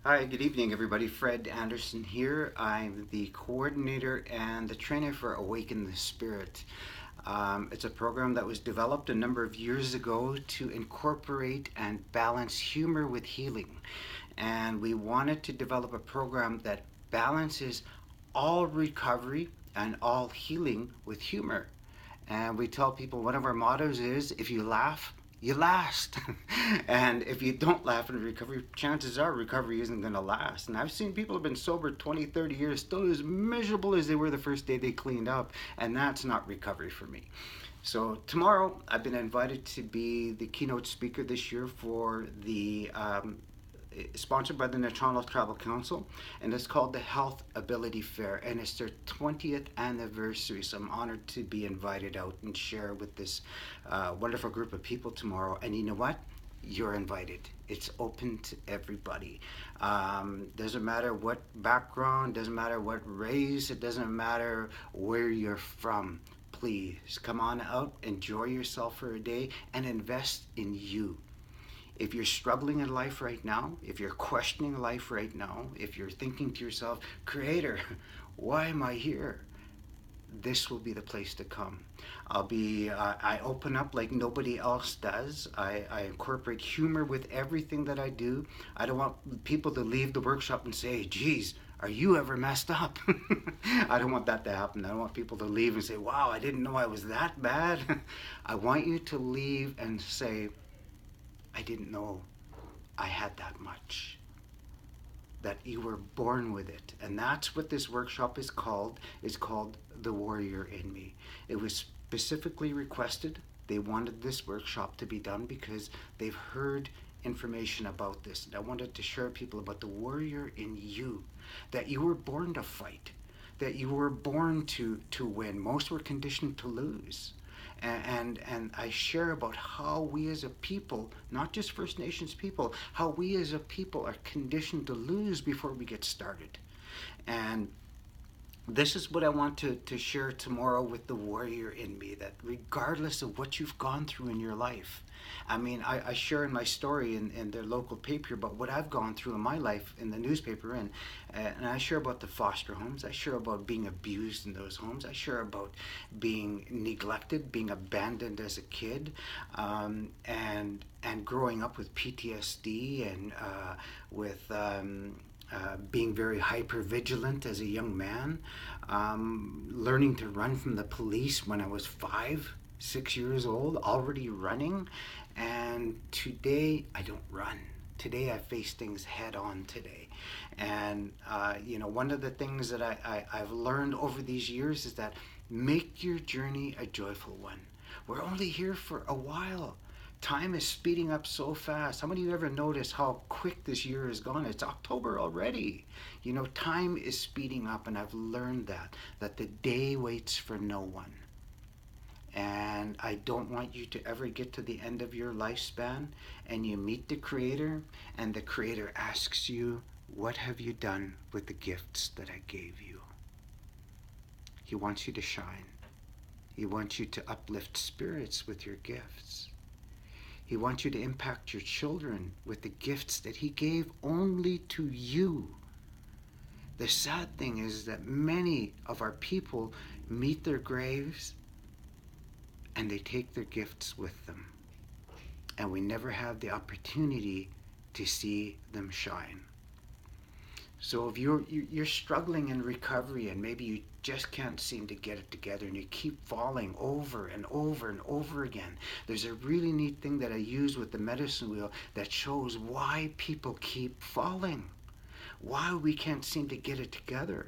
Hi, good evening, everybody. Fred Anderson here. I'm the coordinator and the trainer for Awaken the Spirit. It's a program that was developed a number of years ago to incorporate and balance humor with healing. And we wanted to develop a program that balances all recovery and all healing with humor. And we tell people one of our mottos is if you laugh, you last. And if you don't laugh in recovery, chances are recovery isn't going to last. And I've seen people have been sober 20, 30 years, still as miserable as they were the first day they cleaned up. And that's not recovery for me. So tomorrow, I've been invited to be the keynote speaker this year for the sponsored by the Toronto Travel Council, and it's called the Health Ability Fair, and it's their 20th anniversary. So I'm honored to be invited out and share with this wonderful group of people tomorrow. And you know what? You're invited. It's open to everybody. Doesn't matter what background, doesn't matter what race, it doesn't matter where you're from. Please come on out, enjoy yourself for a day, and invest in you. If you're struggling in life right now, if you're questioning life right now, if you're thinking to yourself, Creator, why am I here? This will be the place to come. I open up like nobody else does. I incorporate humor with everything that I do. I don't want people to leave the workshop and say, geez, are you ever messed up? I don't want that to happen. I don't want people to leave and say, wow, I didn't know I was that bad. I want you to leave and say, I didn't know I had that much. That you were born with it. And that's what this workshop is called. It's called The Warrior in Me. It was specifically requested. They wanted this workshop to be done because they've heard information about this. And I wanted to share people about the warrior in you. That you were born to fight. That you were born to win. Most were conditioned to lose. And I share about how we as a people, not just First Nations people, how we as a people are conditioned to lose before we get started. And this is what I want to share tomorrow with the warrior in me, that regardless of what you've gone through in your life, I mean, I share in my story in their local paper about what I've gone through in my life in the newspaper, and I share about the foster homes. I share about being abused in those homes. I share about being neglected, being abandoned as a kid, and growing up with PTSD and with being very hyper vigilant as a young man, learning to run from the police when I was 5, 6 years old, already running. And today I don't run. Today I face things head on today. And, one of the things that I've learned over these years is that make your journey a joyful one. We're only here for a while. Time is speeding up so fast. How many of you ever noticed how quick this year has gone? It's October already. Time is speeding up, and I've learned that the day waits for no one. And I don't want you to ever get to the end of your lifespan and you meet the Creator, and the Creator asks you, what have you done with the gifts that I gave you? He wants you to shine. He wants you to uplift spirits with your gifts. He wants you to impact your children with the gifts that He gave only to you. The sad thing is that many of our people meet their graves and they take their gifts with them. And we never have the opportunity to see them shine. So if you're struggling in recovery and maybe you just can't seem to get it together and you keep falling over and over and over again, there's a really neat thing that I use with the medicine wheel that shows why people keep falling, why we can't seem to get it together,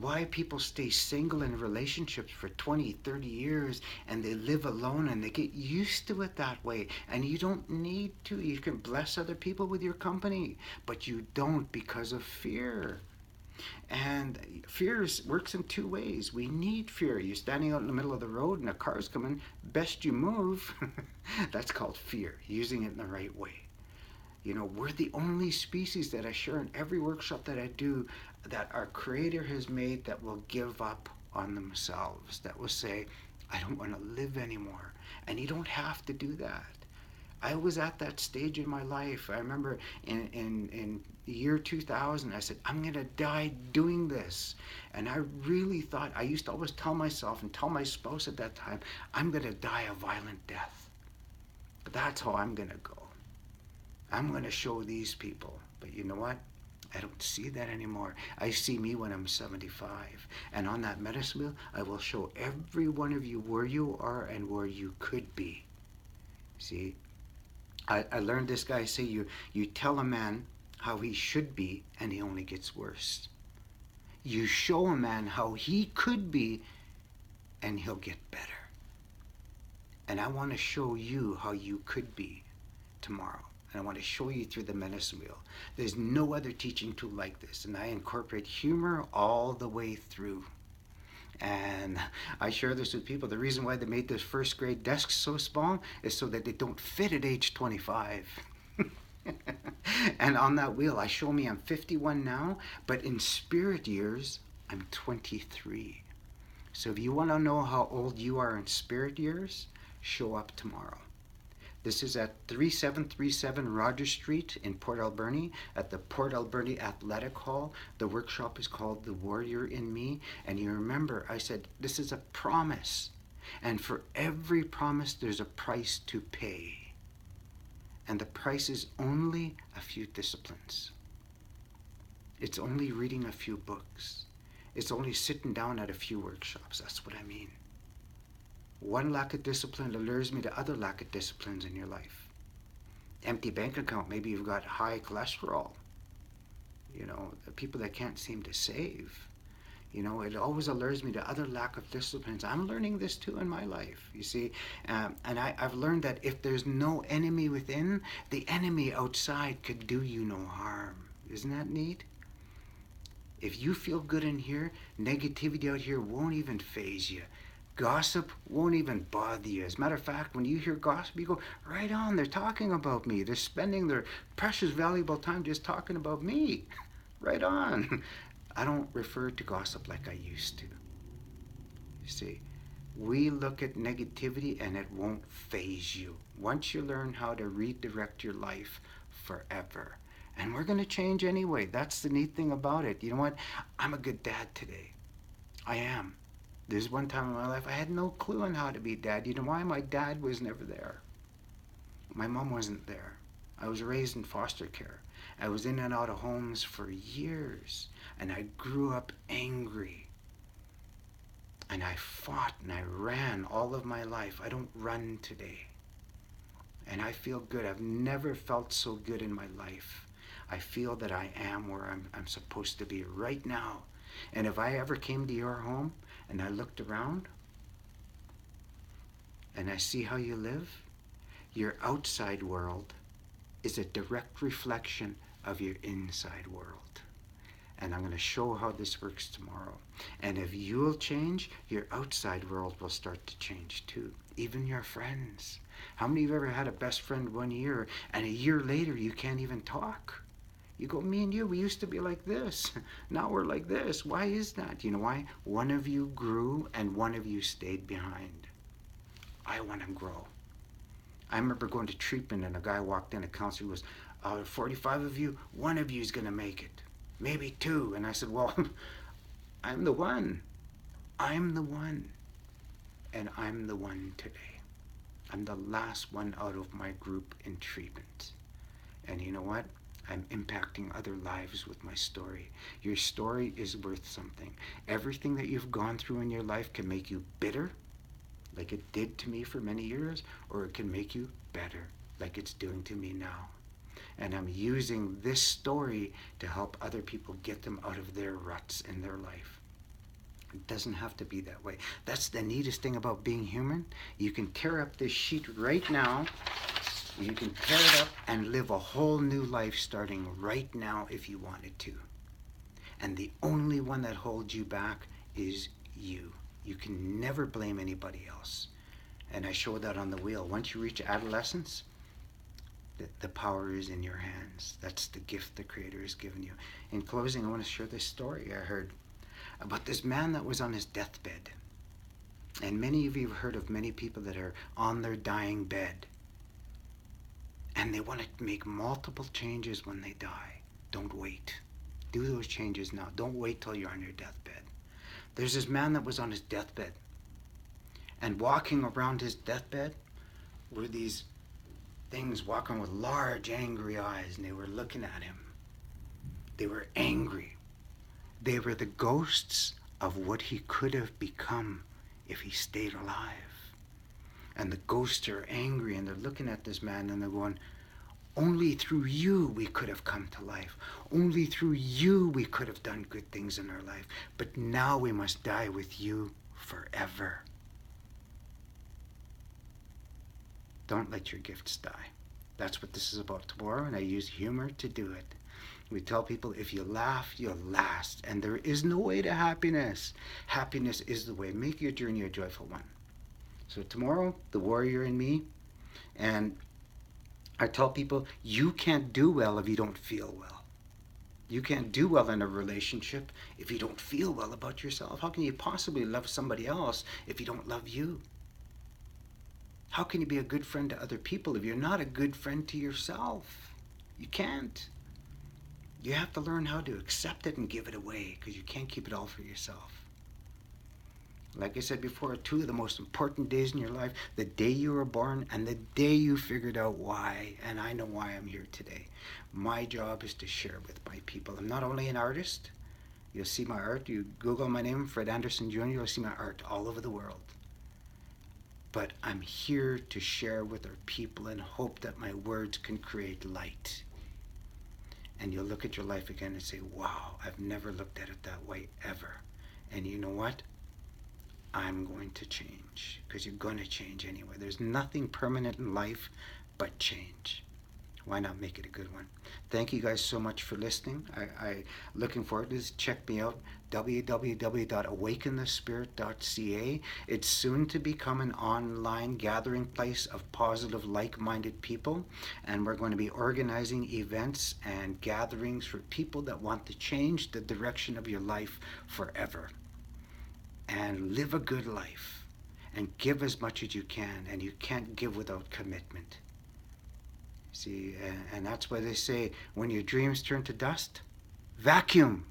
why people stay single in relationships for 20, 30 years and they live alone and they get used to it that way. And you don't need to. You can bless other people with your company, but you don't because of fear. And fear works in two ways. We need fear. You're standing out in the middle of the road and a car's coming, best you move. That's called fear, using it in the right way. We're the only species that I share in every workshop that I do that our Creator has made that will give up on themselves, that will say, I don't want to live anymore. And you don't have to do that. I was at that stage in my life. I remember in the year 2000, I said, I'm going to die doing this. And I really thought, I used to always tell myself and tell my spouse at that time, I'm going to die a violent death. But that's how I'm going to go. I'm going to show these people. But you know what? I don't see that anymore. I see me when I'm 75. And on that medicine wheel, I will show every one of you where you are and where you could be. See, I learned this guy say, you tell a man how he should be and he only gets worse. You show a man how he could be and he'll get better. And I want to show you how you could be tomorrow. And I want to show you through the medicine wheel. There's no other teaching tool like this. And I incorporate humor all the way through. And I share this with people. The reason why they made those first grade desks so small is so that they don't fit at age 25. And on that wheel, I show me I'm 51 now, but in spirit years, I'm 23. So if you want to know how old you are in spirit years, show up tomorrow. This is at 3737 Rogers Street in Port Alberni at the Port Alberni Athletic Hall. The workshop is called The Warrior in Me. And you remember, I said, this is a promise. And for every promise, there's a price to pay. And the price is only a few disciplines. It's only reading a few books. It's only sitting down at a few workshops. That's what I mean. One lack of discipline allures me to other lack of disciplines in your life. Empty bank account, maybe you've got high cholesterol. You know, the people that can't seem to save. You know, it always allures me to other lack of disciplines. I'm learning this too in my life, you see. And I've learned that if there's no enemy within, the enemy outside could do you no harm. Isn't that neat? If you feel good in here, negativity out here won't even faze you. Gossip won't even bother you. As a matter of fact, when you hear gossip, you go, right on, they're talking about me. They're spending their precious, valuable time just talking about me. Right on. I don't refer to gossip like I used to. You see, we look at negativity and it won't faze you. Once you learn how to redirect your life forever. And we're going to change anyway. That's the neat thing about it. You know what? I'm a good dad today. I am. There's one time in my life I had no clue on how to be dad. You know why? My dad was never there. My mom wasn't there. I was raised in foster care. I was in and out of homes for years. And I grew up angry. And I fought and I ran all of my life. I don't run today. And I feel good. I've never felt so good in my life. I feel that I am where I'm supposed to be right now. And if I ever came to your home and I looked around and I see how you live, your outside world is a direct reflection of your inside world. And I'm going to show how this works tomorrow. And if you'll change, your outside world will start to change too. Even your friends. How many of you ever had a best friend 1 year and a year later you can't even talk? You go, me and you, we used to be like this. Now we're like this. Why is that? You know why? One of you grew and one of you stayed behind. I want to grow. I remember going to treatment and a guy walked in, a counselor goes, out of 45 of you, one of you is going to make it. Maybe two. And I said, well, I'm the one. I'm the one. And I'm the one today. I'm the last one out of my group in treatment. And you know what? I'm impacting other lives with my story. Your story is worth something. Everything that you've gone through in your life can make you bitter, like it did to me for many years, or it can make you better, like it's doing to me now. And I'm using this story to help other people get them out of their ruts in their life. It doesn't have to be that way. That's the neatest thing about being human. You can tear up this sheet right now. You can tear it up and live a whole new life starting right now if you wanted to. And the only one that holds you back is you. You can never blame anybody else. And I show that on the wheel. Once you reach adolescence, the power is in your hands. That's the gift the Creator has given you. In closing, I want to share this story I heard about this man that was on his deathbed. And many of you have heard of many people that are on their dying bed. and they want to make multiple changes when they die. Don't wait. Do those changes now. Don't wait till you're on your deathbed. There's this man that was on his deathbed, and walking around his deathbed were these things walking with large, angry eyes, and they were looking at him. They were angry. They were the ghosts of what he could have become if he stayed alive. And the ghosts are angry, and they're looking at this man, and they're going, only through you we could have come to life. Only through you we could have done good things in our life. But now we must die with you forever. Don't let your gifts die. That's what this is about tomorrow, and I use humor to do it. We tell people, if you laugh, you'll last. And there is no way to happiness. Happiness is the way. Make your journey a joyful one. So tomorrow, the warrior in me, and I tell people, you can't do well if you don't feel well. You can't do well in a relationship if you don't feel well about yourself. How can you possibly love somebody else if you don't love you? How can you be a good friend to other people if you're not a good friend to yourself? You can't. You have to learn how to accept it and give it away, because you can't keep it all for yourself. Like I said before, 2 of the most important days in your life, the day you were born and the day you figured out why, and I know why I'm here today. My job is to share with my people. I'm not only an artist. You'll see my art. You Google my name, Fred Anderson Jr., you'll see my art all over the world. But I'm here to share with our people and hope that my words can create light. And you'll look at your life again and say, wow, I've never looked at it that way ever. And you know what? I'm going to change, because you're going to change anyway. There's nothing permanent in life but change. Why not make it a good one? Thank you guys so much for listening. I looking forward to this. Check me out, www.awakenthespirit.ca. It's soon to become an online gathering place of positive, like-minded people, and we're going to be organizing events and gatherings for people that want to change the direction of your life forever. And live a good life, and give as much as you can, and you can't give without commitment. See, and that's why they say, when your dreams turn to dust, vacuum.